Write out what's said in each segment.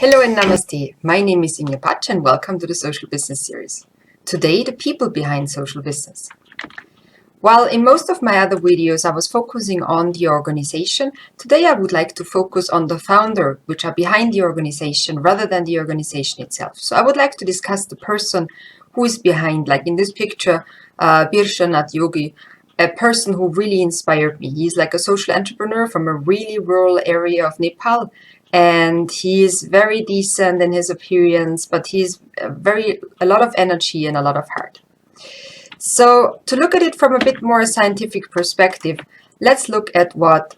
Hello and namaste. My name is Inge Patsch and welcome to the Social Business series. Today, the people behind social business. While in most of my other videos I was focusing on the organization, today I would like to focus on the founder, which are behind the organization rather than the organization itself. So I would like to discuss the person who is behind, like in this picture, Birshanath Yogi, a person who really inspired me. He's like a social entrepreneur from a really rural area of Nepal. And he is very decent in his appearance, but he's a lot of energy and a lot of heart. So to look at it from a bit more scientific perspective, let's look at what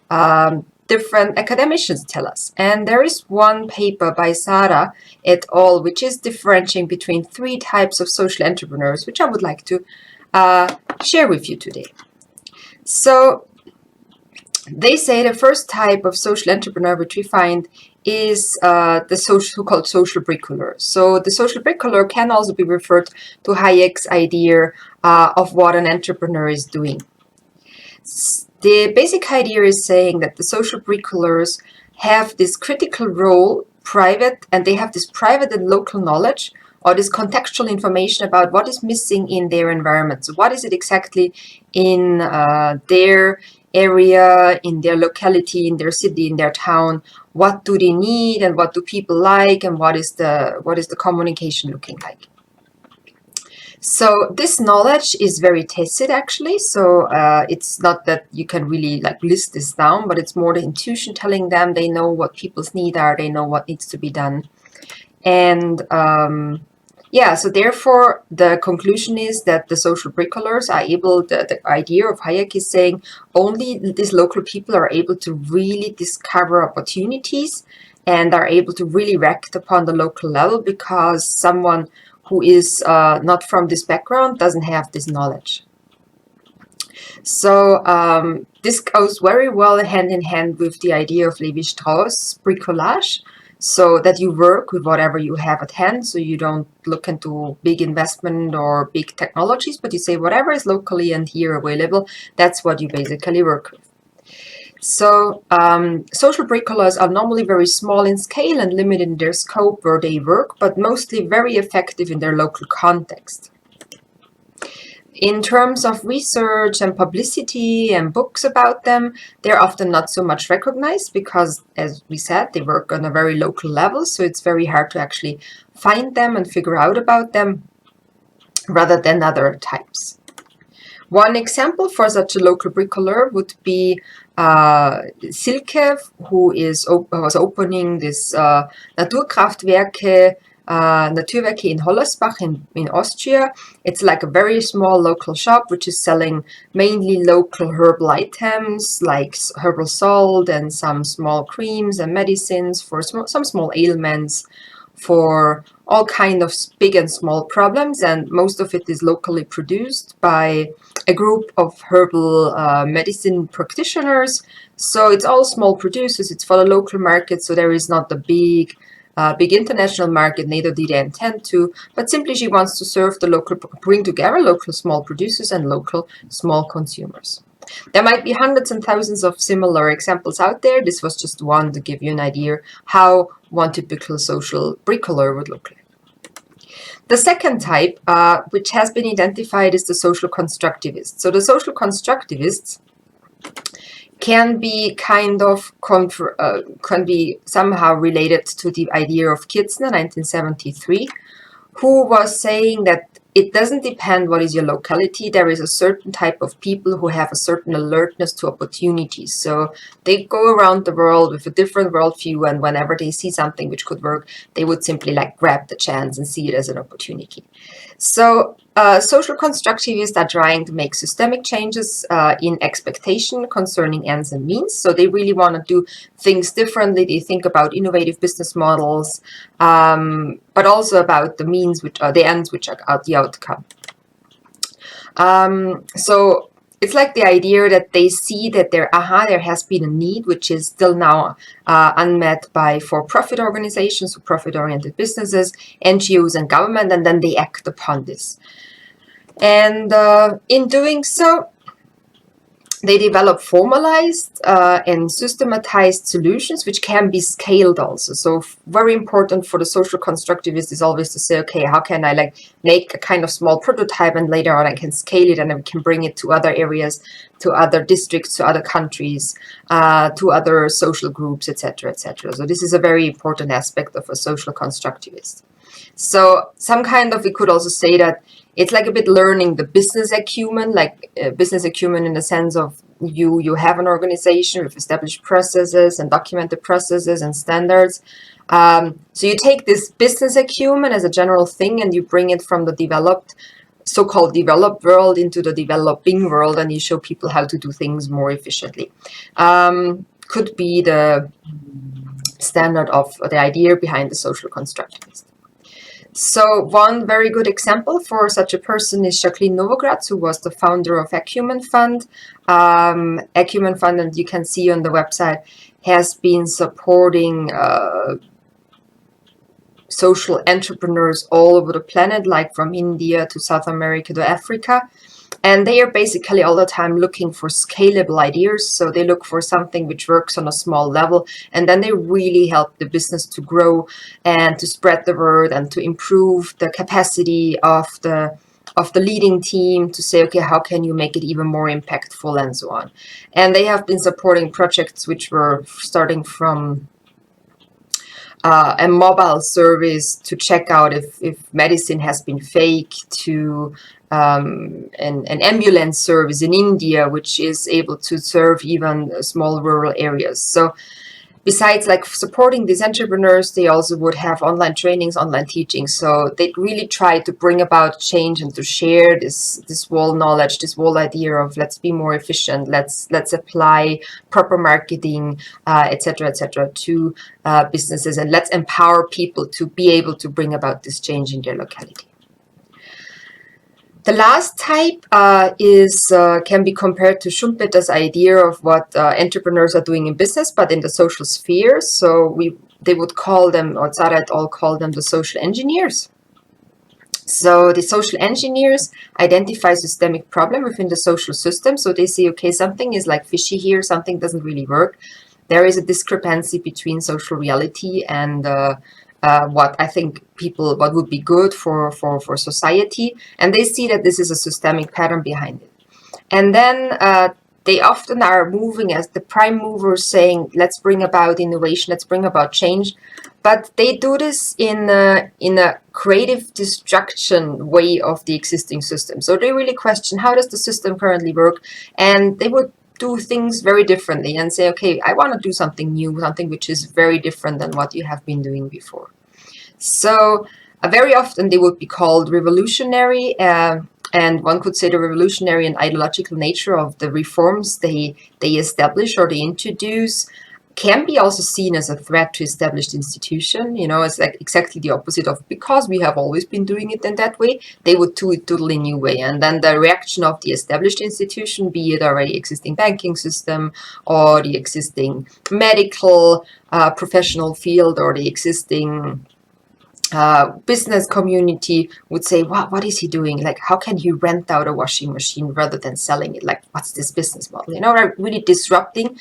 different academicians tell us. And there is one paper by Zahra et al., which is differentiating between three types of social entrepreneurs, which I would like to share with you today. So they say the first type of social entrepreneur which we find is the so-called social bricoleur. So the social bricoleur can also be referred to Hayek's idea of what an entrepreneur is doing. The basic idea is saying that the social bricoleurs have this critical role, and they have this private and local knowledge or this contextual information about what is missing in their environment. So what is it exactly in their area, in their locality, in their city, in their town? What do they need and what do people like, and what is the communication looking like? So this knowledge is very tacit actually. So it's not that you can really like list this down, but it's more the intuition telling them. They know what people's needs are, they know what needs to be done. And yeah, so therefore the conclusion is that the social bricoleurs are able, the idea of Hayek is saying only these local people are able to really discover opportunities and are able to really act upon the local level, because someone who is not from this background doesn't have this knowledge. So this goes very well hand in hand with the idea of Levi-Strauss bricolage. So that you work with whatever you have at hand, so you don't look into big investment or big technologies, but you say whatever is locally and here available, that's what you basically work with. So social bricoleurs are normally very small in scale and limited in their scope where they work, but mostly very effective in their local context. In terms of research and publicity and books about them, they're often not so much recognized because, as we said, they work on a very local level, so it's very hard to actually find them and figure out about them rather than other types. One example for such a local bricoleur would be Silke, who was opening this Naturwerke in Hollersbach in Austria. It's like a very small local shop which is selling mainly local herbal items like herbal salt and some small creams and medicines for some small ailments, for all kind of big and small problems, and most of it is locally produced by a group of herbal medicine practitioners. So it's all small producers, it's for the local market, so there is not the big international market, neither did they intend to, but simply she wants to serve the local, bring together local small producers and local small consumers. There might be hundreds and thousands of similar examples out there. This was just one to give you an idea how one typical social bricoleur would look like. The second type, which has been identified, is the social constructivist. So the social constructivists can be can be somehow related to the idea of Kirchner, 1973, who was saying that it doesn't depend what is your locality. There is a certain type of people who have a certain alertness to opportunities. So they go around the world with a different worldview, and whenever they see something which could work, they would simply like grab the chance and see it as an opportunity. So social constructivists are trying to make systemic changes in expectation concerning ends and means. So they really want to do things differently. They think about innovative business models, but also about the means, which are the ends, which are the outcome. So it's like the idea that they see that there has been a need which is still now unmet by for-profit organizations, so profit-oriented businesses, NGOs and government, and then they act upon this. And in doing so, they develop formalized and systematized solutions which can be scaled also. So very important for the social constructivist is always to say, okay, how can I like make a kind of small prototype and later on I can scale it and then we can bring it to other areas, to other districts, to other countries, to other social groups, etc., etc. So this is a very important aspect of a social constructivist. So some kind of, we could also say that it's like a bit learning the business acumen, like business acumen in the sense of you have an organization with established processes and documented processes and standards. So you take this business acumen as a general thing and you bring it from the developed, so-called developed world into the developing world, and you show people how to do things more efficiently. Could be the standard of the idea behind the social constructivist. So one very good example for such a person is Jacqueline Novogratz, who was the founder of Acumen Fund. Acumen Fund, and you can see on the website, has been supporting social entrepreneurs all over the planet, like from India to South America to Africa. And they are basically all the time looking for scalable ideas. So they look for something which works on a small level, and then they really help the business to grow and to spread the word and to improve the capacity of the leading team to say, okay, how can you make it even more impactful and so on. And they have been supporting projects which were starting from a mobile service to check out if medicine has been fake, to an ambulance service in India, which is able to serve even small rural areas. So besides like supporting these entrepreneurs, they also would have online trainings, online teaching. So they really try to bring about change and to share this whole knowledge, this whole idea of let's be more efficient, let's apply proper marketing, etc., to businesses, and let's empower people to be able to bring about this change in their locality. The last type can be compared to Schumpeter's idea of what entrepreneurs are doing in business, but in the social sphere. So they would call them, or Zahra et al. Call them the social engineers. So the social engineers identify systemic problem within the social system. So they say, okay, something is like fishy here, something doesn't really work. There is a discrepancy between social reality and what I think what would be good for society, and they see that this is a systemic pattern behind it. And then they often are moving as the prime movers, saying, let's bring about innovation, let's bring about change. But they do this in a creative destruction way of the existing system. So they really question, how does the system currently work? And they would do things very differently and say, okay, I want to do something new, something which is very different than what you have been doing before. So very often they would be called revolutionary, and one could say the revolutionary and ideological nature of the reforms they establish or they introduce can be also seen as a threat to established institution. You know, it's like exactly the opposite of, because we have always been doing it in that way, they would do it totally new way. And then the reaction of the established institution, be it already existing banking system or the existing medical professional field or the existing business community, would say, what is he doing? Like, how can he rent out a washing machine rather than selling it? Like, what's this business model? You know, really disrupting.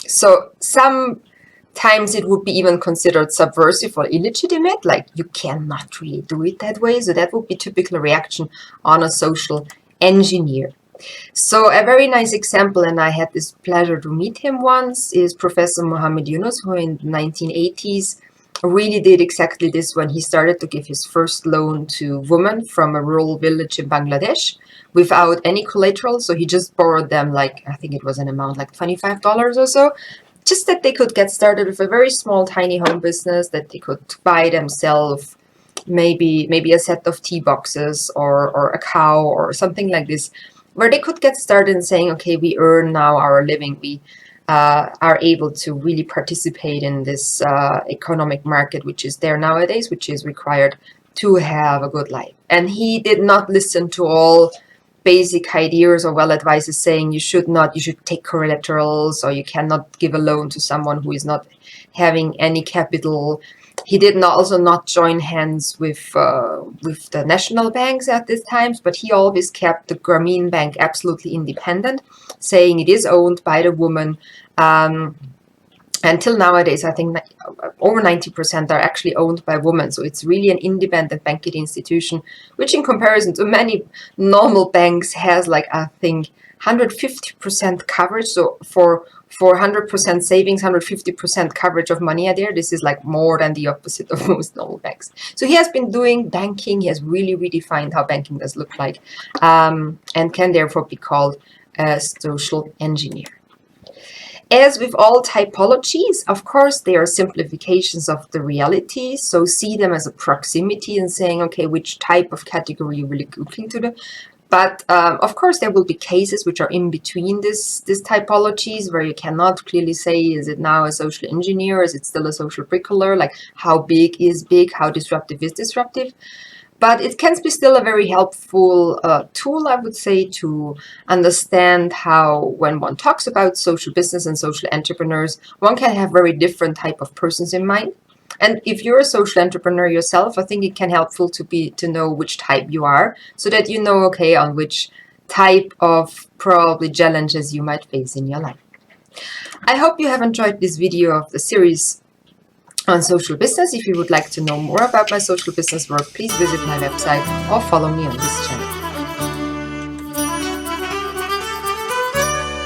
So sometimes it would be even considered subversive or illegitimate, like you cannot really do it that way. So that would be typical reaction on a social engineer. So a very nice example, and I had this pleasure to meet him once, is Professor Mohammed Yunus, who in the 1980s really did exactly this when he started to give his first loan to women from a rural village in Bangladesh without any collateral. So he just borrowed them, like, I think it was an amount like $25 or so, just that they could get started with a very small, tiny home business, that they could buy themselves maybe a set of tea boxes or a cow or something like this, where they could get started and saying, okay, we earn now our living, we are able to really participate in this economic market, which is there nowadays, which is required to have a good life. And he did not listen to all basic ideas or well advices saying you should take collaterals, or you cannot give a loan to someone who is not having any capital. He did not also not join hands with the national banks at this time, but he always kept the Grameen Bank absolutely independent, saying it is owned by the woman. Until nowadays, I think over 90% are actually owned by women. So it's really an independent banking institution, which in comparison to many normal banks has like, I think, 150% coverage. So for 100% savings, 150% coverage of money are there. This is like more than the opposite of most normal banks. So he has been doing banking. He has really redefined how banking does look like, and can therefore be called a social engineer. As with all typologies, of course, they are simplifications of the reality. So see them as a proximity and saying, okay, which type of category you're really looking to the. But of course, there will be cases which are in between these typologies where you cannot clearly say, is it now a social engineer? Is it still a social bricoleur? Like how big is big? How disruptive is disruptive? But it can be still a very helpful tool, I would say, to understand how, when one talks about social business and social entrepreneurs, one can have very different type of persons in mind. And if you're a social entrepreneur yourself, I think it can helpful to know which type you are, so that you know, okay, on which type of probably challenges you might face in your life. I hope you have enjoyed this video of the series on social business. If you would like to know more about my social business work, please visit my website or follow me on this channel.